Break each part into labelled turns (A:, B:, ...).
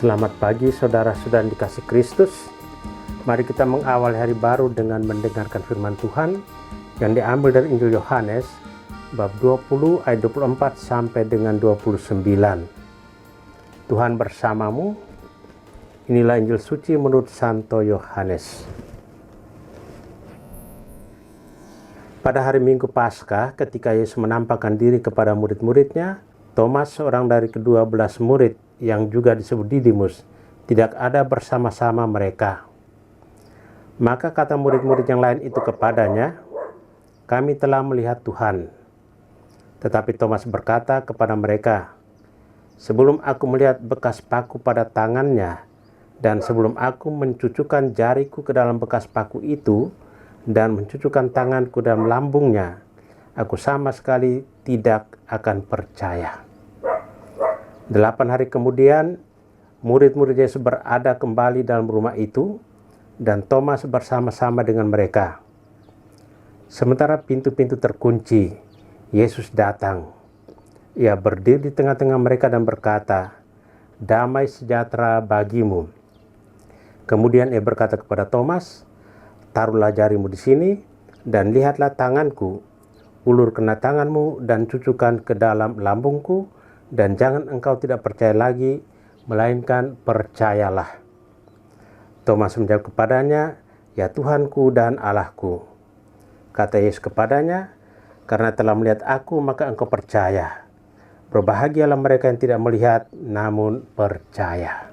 A: Selamat pagi saudara-saudara yang dikasih Kristus. Mari kita mengawali hari baru dengan mendengarkan firman Tuhan yang diambil dari Injil Yohanes bab 20 ayat 24 sampai dengan 29. Tuhan bersamamu. Inilah Injil suci menurut Santo Yohanes. Pada hari Minggu Paskah, ketika Yesus menampakkan diri kepada murid-muridnya, Thomas, seorang dari ke-12 murid yang juga disebut Didimus, tidak ada bersama-sama mereka. Maka kata murid-murid yang lain itu kepadanya, "Kami telah melihat Tuhan." Tetapi Thomas berkata kepada mereka, "Sebelum aku melihat bekas paku pada tangannya, dan sebelum aku mencucukkan jariku ke dalam bekas paku itu, dan mencucukkan tanganku dalam lambungnya, aku sama sekali tidak akan percaya." 8 hari kemudian, murid-murid Yesus berada kembali dalam rumah itu, dan Thomas bersama-sama dengan mereka. Sementara pintu-pintu terkunci, Yesus datang. Ia berdiri di tengah-tengah mereka dan berkata, "Damai sejahtera bagimu." Kemudian ia berkata kepada Thomas, "Taruhlah jarimu di sini, dan lihatlah tanganku. Ulurkanlah tanganmu dan cucukkan ke dalam lambungku, dan jangan engkau tidak percaya lagi, melainkan percayalah." Thomas menjawab kepadanya, "Ya Tuhanku dan Allahku." Kata Yesus kepadanya, "Karena telah melihat aku, maka engkau percaya. Berbahagialah mereka yang tidak melihat, namun percaya."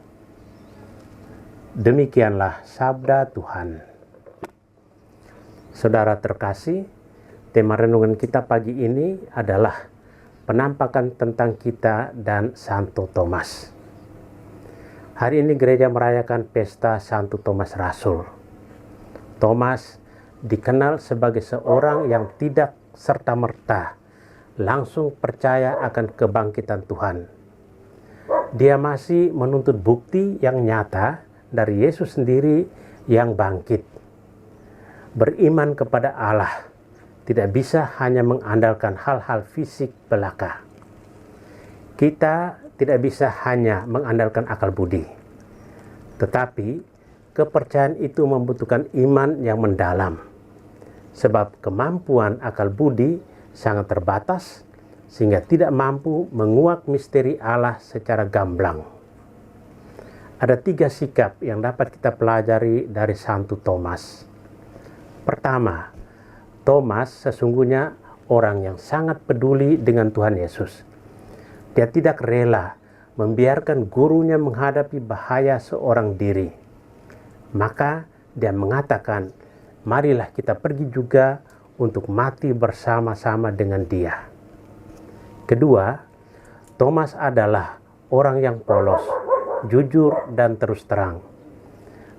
A: Demikianlah sabda Tuhan. Saudara terkasih, tema renungan kita pagi ini adalah penampakan tentang kita dan Santo Thomas. Hari ini gereja merayakan pesta Santo Thomas Rasul. Thomas dikenal sebagai seorang yang tidak serta-merta langsung percaya akan kebangkitan Tuhan. Dia masih menuntut bukti yang nyata dari Yesus sendiri yang bangkit. Beriman kepada Allah tidak bisa hanya mengandalkan hal-hal fisik belaka. Kita tidak bisa hanya mengandalkan akal budi. Tetapi kepercayaan itu membutuhkan iman yang mendalam. Sebab kemampuan akal budi sangat terbatas sehingga tidak mampu menguak misteri Allah secara gamblang. Ada 3 sikap yang dapat kita pelajari dari Santo Thomas. Pertama, Thomas sesungguhnya orang yang sangat peduli dengan Tuhan Yesus. Dia tidak rela membiarkan gurunya menghadapi bahaya seorang diri. Maka dia mengatakan, "Marilah kita pergi juga untuk mati bersama-sama dengan dia." Kedua, Thomas adalah orang yang polos, jujur dan terus terang.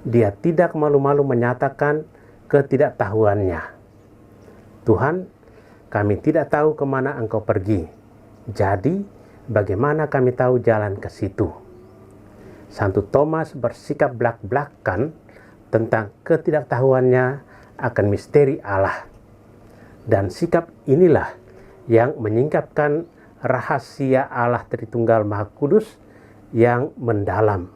A: Dia tidak malu-malu menyatakan ketidaktahuannya. "Tuhan, kami tidak tahu kemana engkau pergi. Jadi, bagaimana kami tahu jalan ke situ?" Santo Thomas bersikap blak-blakan tentang ketidaktahuannya akan misteri Allah. Dan sikap inilah yang menyingkapkan rahasia Allah Tritunggal Maha Kudus yang mendalam.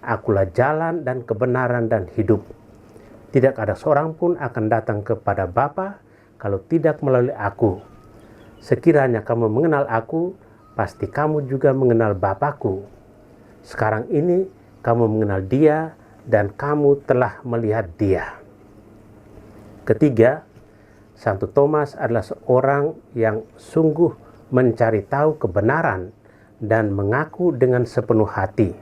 A: "Akulah jalan dan kebenaran dan hidup. Tidak ada seorang pun akan datang kepada Bapa kalau tidak melalui aku. Sekiranya kamu mengenal aku, pasti kamu juga mengenal Bapakku. Sekarang ini kamu mengenal dia dan kamu telah melihat dia." Ketiga, Santo Thomas adalah seorang yang sungguh mencari tahu kebenaran dan mengaku dengan sepenuh hati.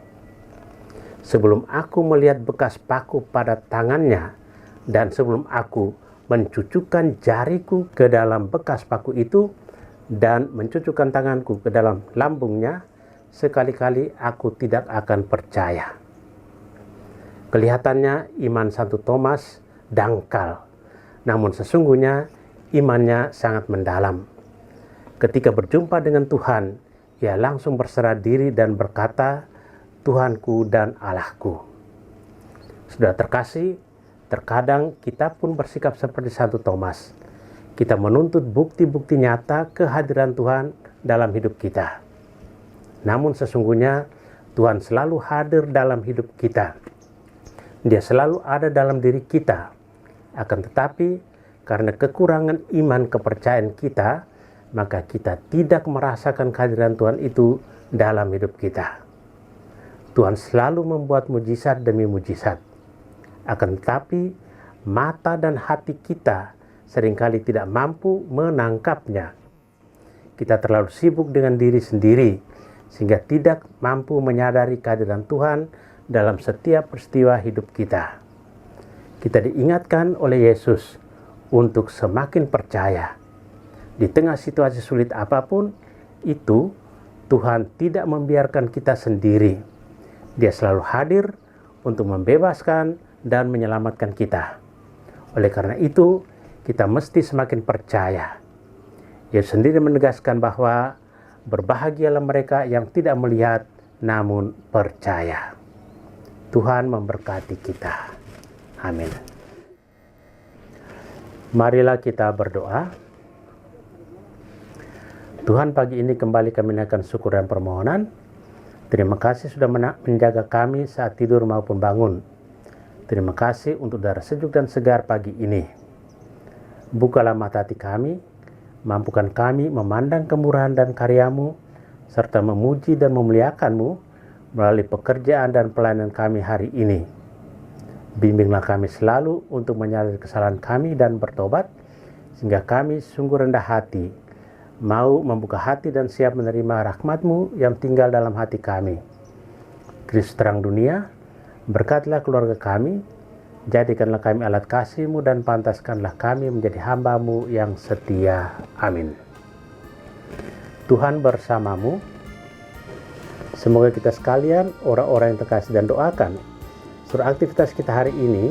A: "Sebelum aku melihat bekas paku pada tangannya, dan sebelum aku mencucukkan jariku ke dalam bekas paku itu, dan mencucukkan tanganku ke dalam lambungnya, sekali-kali aku tidak akan percaya." Kelihatannya iman Santo Thomas dangkal, namun sesungguhnya imannya sangat mendalam. Ketika berjumpa dengan Tuhan, ia langsung berserah diri dan berkata, "Tuhanku dan Allahku." Sudah terkasih, terkadang kita pun bersikap seperti Santo Thomas. Kita menuntut bukti-bukti nyata kehadiran Tuhan dalam hidup kita. Namun sesungguhnya Tuhan selalu hadir dalam hidup kita. Dia selalu ada dalam diri kita. Akan tetapi, karena kekurangan iman kepercayaan kita, maka kita tidak merasakan kehadiran Tuhan itu dalam hidup kita. Tuhan selalu membuat mujizat demi mujizat. Akan tetapi, mata dan hati kita seringkali tidak mampu menangkapnya. Kita terlalu sibuk dengan diri sendiri, sehingga tidak mampu menyadari kehadiran Tuhan dalam setiap peristiwa hidup kita. Kita diingatkan oleh Yesus untuk semakin percaya. Di tengah situasi sulit apapun, itu Tuhan tidak membiarkan kita sendiri. Dia selalu hadir untuk membebaskan dan menyelamatkan kita. Oleh karena itu, kita mesti semakin percaya. Yesus sendiri menegaskan bahwa berbahagialah mereka yang tidak melihat namun percaya. Tuhan memberkati kita. Amin. Marilah kita berdoa. Tuhan, pagi ini kembali kami naikkan syukur dan permohonan. Terima kasih sudah menjaga kami saat tidur maupun bangun. Terima kasih untuk udara sejuk dan segar pagi ini. Bukalah mata hati kami, mampukan kami memandang kemurahan dan karya-Mu, serta memuji dan memuliakan-Mu melalui pekerjaan dan pelayanan kami hari ini. Bimbinglah kami selalu untuk menyadari kesalahan kami dan bertobat, sehingga kami sungguh rendah hati, mau membuka hati dan siap menerima rahmat-Mu yang tinggal dalam hati kami. Kristus terang dunia, berkatilah keluarga kami, jadikanlah kami alat kasih-Mu dan pantaskanlah kami menjadi hamba-Mu yang setia. Amin. Tuhan bersamamu. Semoga kita sekalian, orang-orang yang terkasih dan doakan, seluruh aktivitas kita hari ini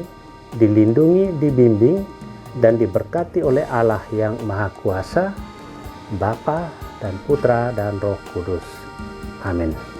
A: dilindungi, dibimbing, dan diberkati oleh Allah yang Maha Kuasa, Bapa dan Putra dan Roh Kudus. Amin.